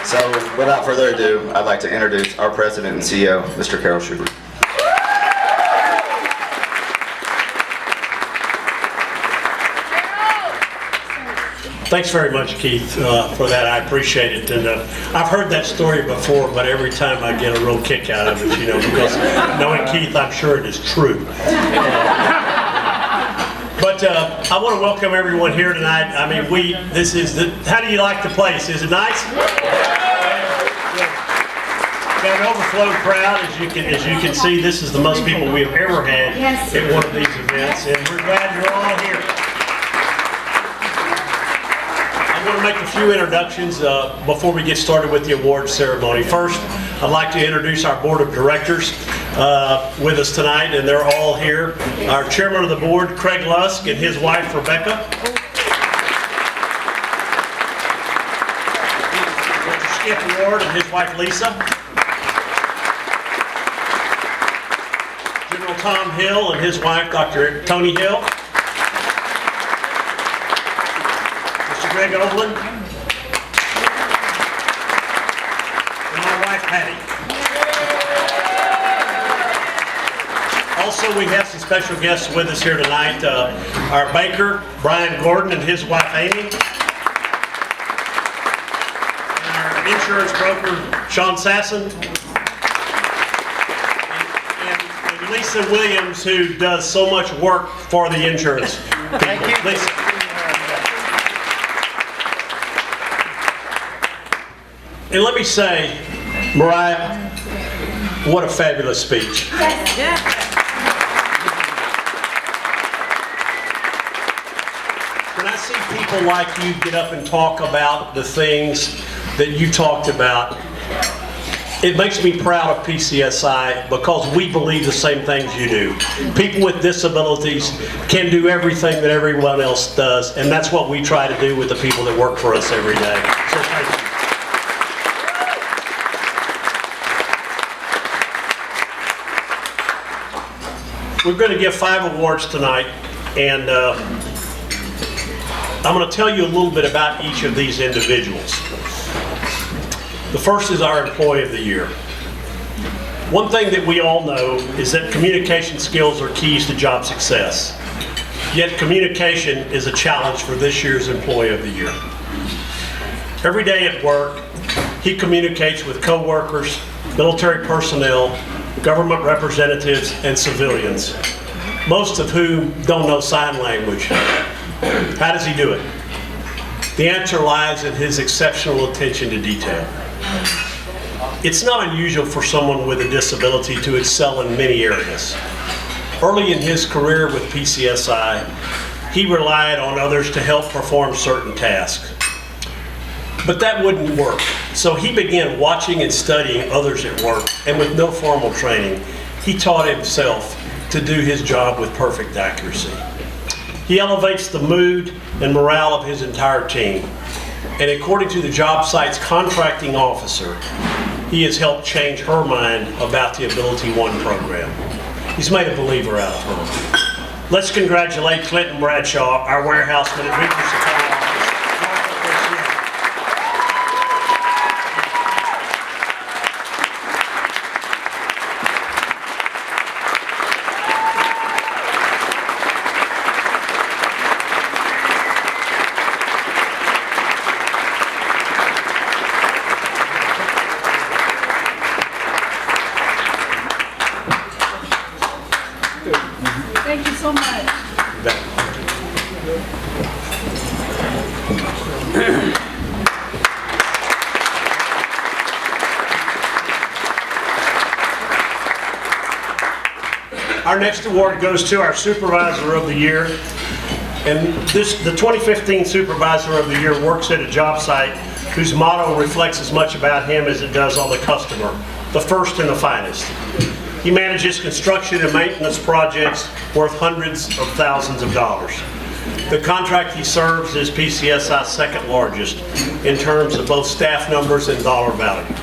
So without further ado, I'd like to introduce our president and CEO, Mr. Carroll Schubert. Thanks very much, Keith, for that. I appreciate it. And I've heard that story before, but every time I get a real kick out of it, you know, because knowing Keith, I'm sure it is true. But I want to welcome everyone here tonight. I mean, how do you like the place? Is it nice? Got an overflow crowd, as you can see. This is the most people we have ever had at one of these events, and we're glad you're all here. I want to make a few introductions before we get started with the awards ceremony. First, I'd like to introduce our board of directors with us tonight, and they're all here. Our chairman of the board, Craig Lusk, and his wife, Rebecca. Mr. Skip Ward and his wife, Lisa. General Tom Hill and his wife, Dr. Tony Hill. Mr. Greg Oberlin. And my wife, Patty. Also, we have some special guests with us here tonight. Our baker, Brian Gordon, and his wife, Amy. And our insurance broker, Sean Sasson. And Lisa Williams, who does so much work for the insurance people. Thank you. Lisa. And let me say, Mariah, what a fabulous speech. Yeah. When I see people like you get up and talk about the things that you talked about, it makes me proud of PCSI because we believe the same things you do. People with disabilities can do everything that everyone else does, and that's what we try to do with the people that work for us every day. So thank you. We're going to give 5 awards tonight, and I'm going to tell you a little bit about each of these individuals. The first is our Employee of the Year. One thing that we all know is that communication skills are keys to job success. Yet communication is a challenge for this year's Employee of the Year. Every day at work, he communicates with co-workers, military personnel, government representatives, and civilians, most of whom don't know sign language. How does he do it? The answer lies in his exceptional attention to detail. It's not unusual for someone with a disability to excel in many areas. Early in his career with PCSI, he relied on others to help perform certain tasks. But that wouldn't work, so he began watching and studying others at work, and with no formal training, he taught himself to do his job with perfect accuracy. He elevates the mood and morale of his entire team, and according to the job site's contracting officer, he has helped change her mind about the Ability One program. He's made a believer out of her. Let's congratulate Clinton Bradshaw, our warehouseman at Regional Supply Office. Thank you so much. Our next award goes to our Supervisor of the Year. And the 2015 Supervisor of the Year works at a job site whose motto reflects as much about him as it does on the customer, the first and the finest. He manages construction and maintenance projects worth hundreds of thousands of dollars. The contract he serves is PCSI's second largest in terms of both staff numbers and dollar value.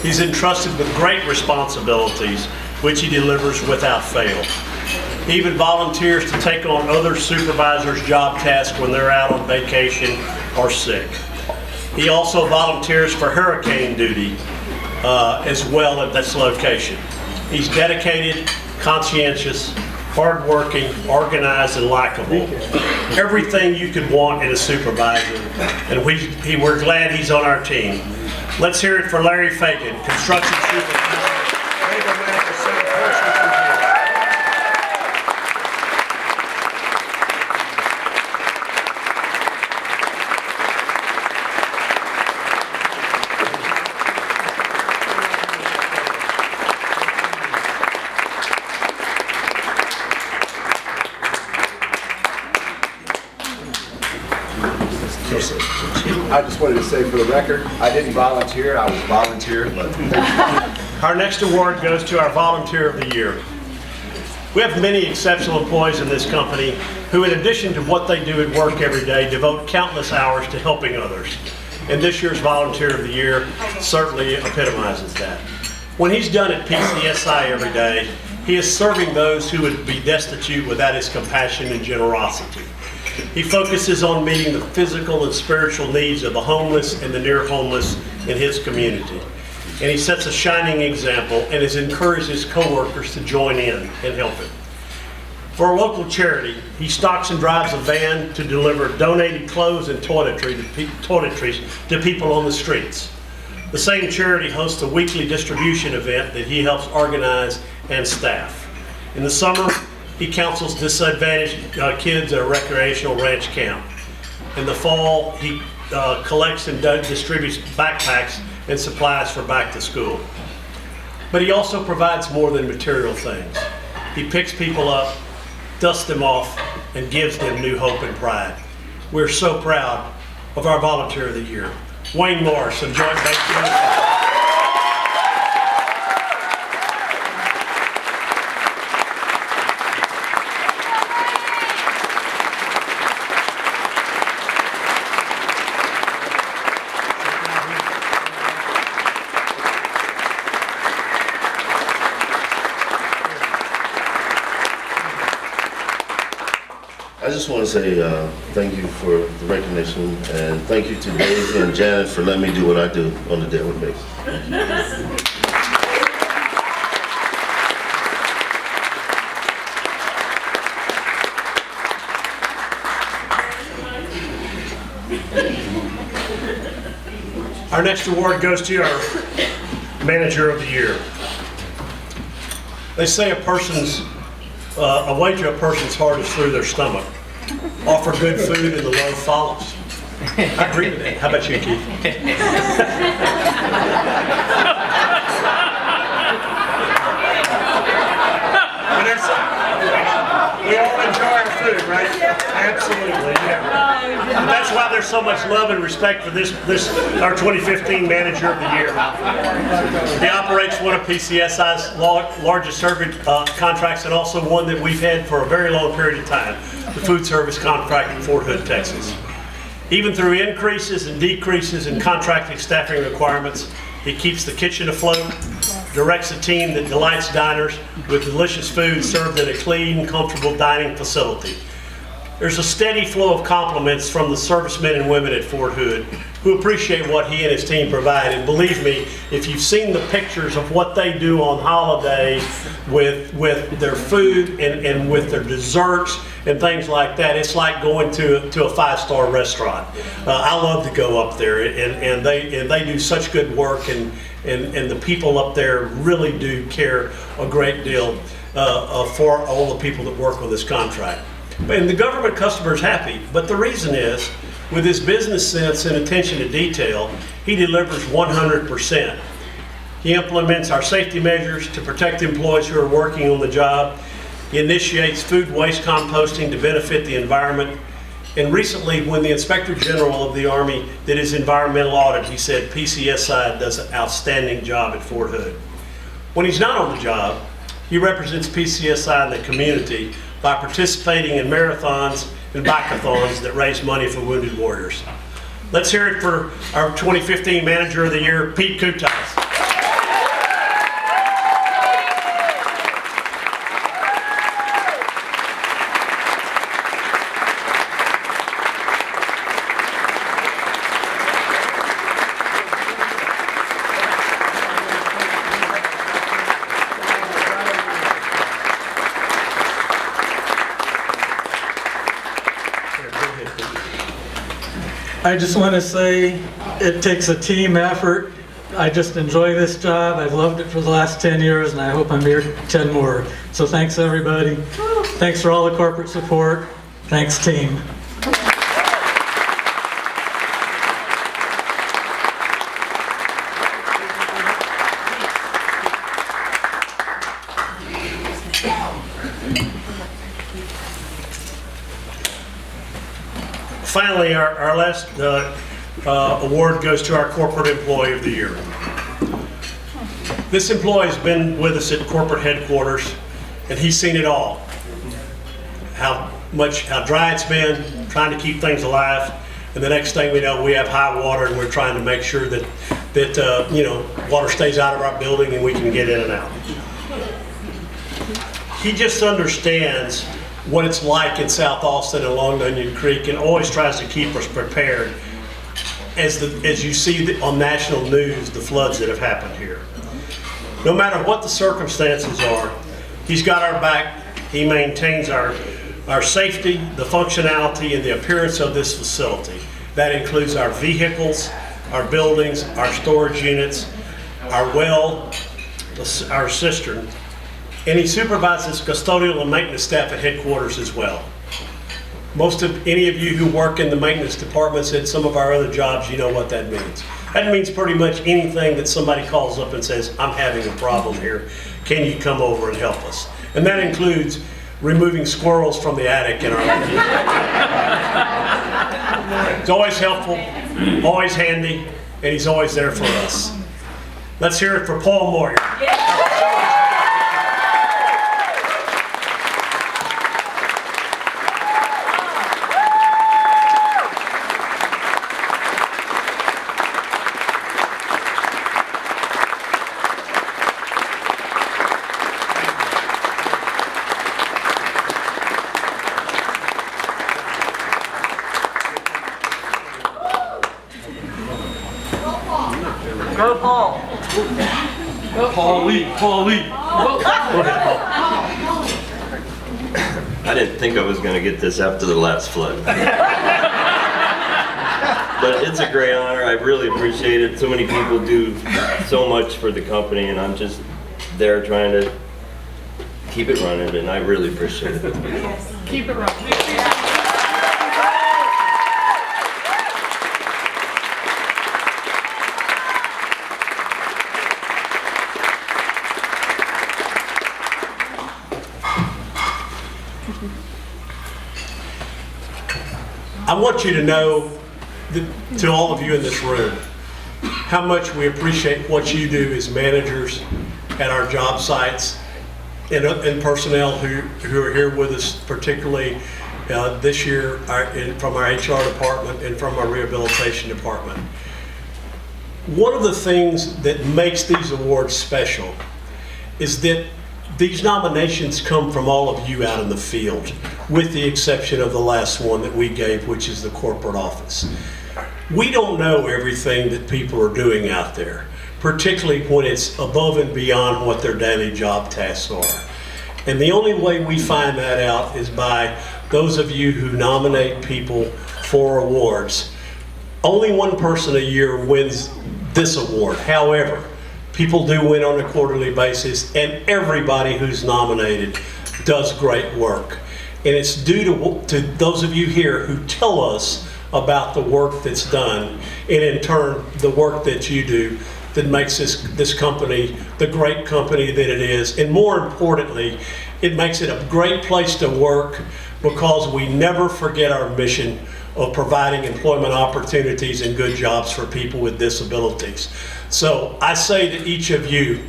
He's entrusted with great responsibilities, which he delivers without fail. He even volunteers to take on other supervisors' job tasks when they're out on vacation or sick. He also volunteers for hurricane duty as well at this location. He's dedicated, conscientious, hardworking, organized, and likable. Everything you could want in a supervisor, and we're glad he's on our team. Let's hear it for Larry Fagan, construction supervisor. I just wanted to say for the record, I didn't volunteer, I was volunteered, but Our next award goes to our Volunteer of the Year. We have many exceptional employees in this company who, in addition to what they do at work every day, devote countless hours to helping others. And this year's Volunteer of the Year certainly epitomizes that. When he's done at PCSI every day, he is serving those who would be destitute without his compassion and generosity. He focuses on meeting the physical and spiritual needs of the homeless and the near homeless in his community. And he sets a shining example and has encouraged his coworkers to join in and help him. For a local charity, he stocks and drives a van to deliver donated clothes and toiletries to people on the streets. The same charity hosts a weekly distribution event that he helps organize and staff. In the summer, he counsels disadvantaged kids at a recreational ranch camp. In the fall, he collects and distributes backpacks and supplies for back to school. But he also provides more than material things. He picks people up, dusts them off, and gives them new hope and pride. We're so proud of our Volunteer of the Year, Wayne Morris of Joint Base Unit. I just want to say thank you for the recognition, and thank you to Dave and Janet for letting me do what I do on a daily basis. Our next award goes to our Manager of the Year. They say a way to a person's heart is through their stomach. Offer good food and the love follows. I agree with that. How about you, Keith? We all enjoy our food, right? Absolutely, yeah. And that's why there's so much love and respect for this our 2015 Manager of the Year. He operates one of PCSI's largest service contracts, and also one that we've had for a very long period of time, the food service contract in Fort Hood, Texas. Even through increases and decreases in contracting staffing requirements, he keeps the kitchen afloat, directs a team that delights diners with delicious food served in a clean, comfortable dining facility. There's a steady flow of compliments from the servicemen and women at Fort Hood who appreciate what he and his team provide. And believe me, if you've seen the pictures of what they do on holidays with their food and with their desserts and things like that, it's like going to a five-star restaurant. I love to go up there, and they do such good work, and the people up there really do care a great deal for all the people that work on this contract. And the government customer is happy, but the reason is, with his business sense and attention to detail, he delivers 100%. He implements our safety measures to protect employees who are working on the job. He initiates food waste composting to benefit the environment. And recently, when the Inspector General of the Army did his environmental audit, he said PCSI does an outstanding job at Fort Hood. When he's not on the job, he represents PCSI in the community by participating in marathons and bike-a-thons that raise money for wounded warriors. Let's hear it for our 2015 Manager of the Year, Pete Kutheis. I just want to say it takes a team effort. I just enjoy this job. I've loved it for the last 10 years and I hope I'm here 10 more. So thanks everybody. Thanks for all the corporate support. Thanks team. Finally, our last award goes to our Corporate Employee of the Year. This employee has been with us at corporate headquarters, and he's seen it all. How dry it's been, trying to keep things alive, and the next thing we know, we have high water, and we're trying to make sure that water stays out of our building and we can get in and out. He just understands what it's like in South Austin and along Onion Creek, and always tries to keep us prepared as you see on national news the floods that have happened here. No matter what the circumstances are, he's got our back. He maintains our safety, the functionality, and the appearance of this facility. That includes our vehicles, our buildings, our storage units, our well, our cistern. And he supervises custodial and maintenance staff at headquarters as well. Any of you who work in the maintenance departments at some of our other jobs, you know what that means. That means pretty much anything that somebody calls up and says, I'm having a problem here, can you come over and help us? And that includes removing squirrels from the attic in our office. It's always helpful, always handy, and he's always there for us. Let's hear it for Paul Moyer. Go Paul. Paul Lee. I didn't think I was going to get this after the last flood. But it's a great honor. I really appreciate it. So many people do so much for the company, and I'm just there trying to keep it running, and I really appreciate it. Keep it running. I want you to know, to all of you in this room, how much we appreciate what you do as managers at our job sites and personnel who are here with us, particularly this year from our HR department and from our rehabilitation department. One of the things that makes these awards special is that these nominations come from all of you out in the field, with the exception of the last one that we gave, which is the corporate office. We don't know everything that people are doing out there, particularly when it's above and beyond what their daily job tasks are. And the only way we find that out is by those of you who nominate people for awards. Only one person a year wins this award. However, people do win on a quarterly basis, and everybody who's nominated does great work. And it's due to those of you here who tell us about the work that's done, and in turn, the work that you do that makes this company the great company that it is. And more importantly, it makes it a great place to work because we never forget our mission of providing employment opportunities and good jobs for people with disabilities. So I say to each of you,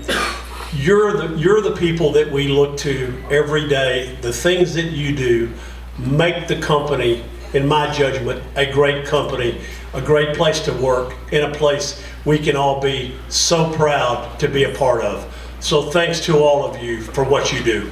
you're the people that we look to every day. The things that you do make the company, in my judgment, a great company, a great place to work, and a place we can all be so proud to be a part of. So thanks to all of you for what you do.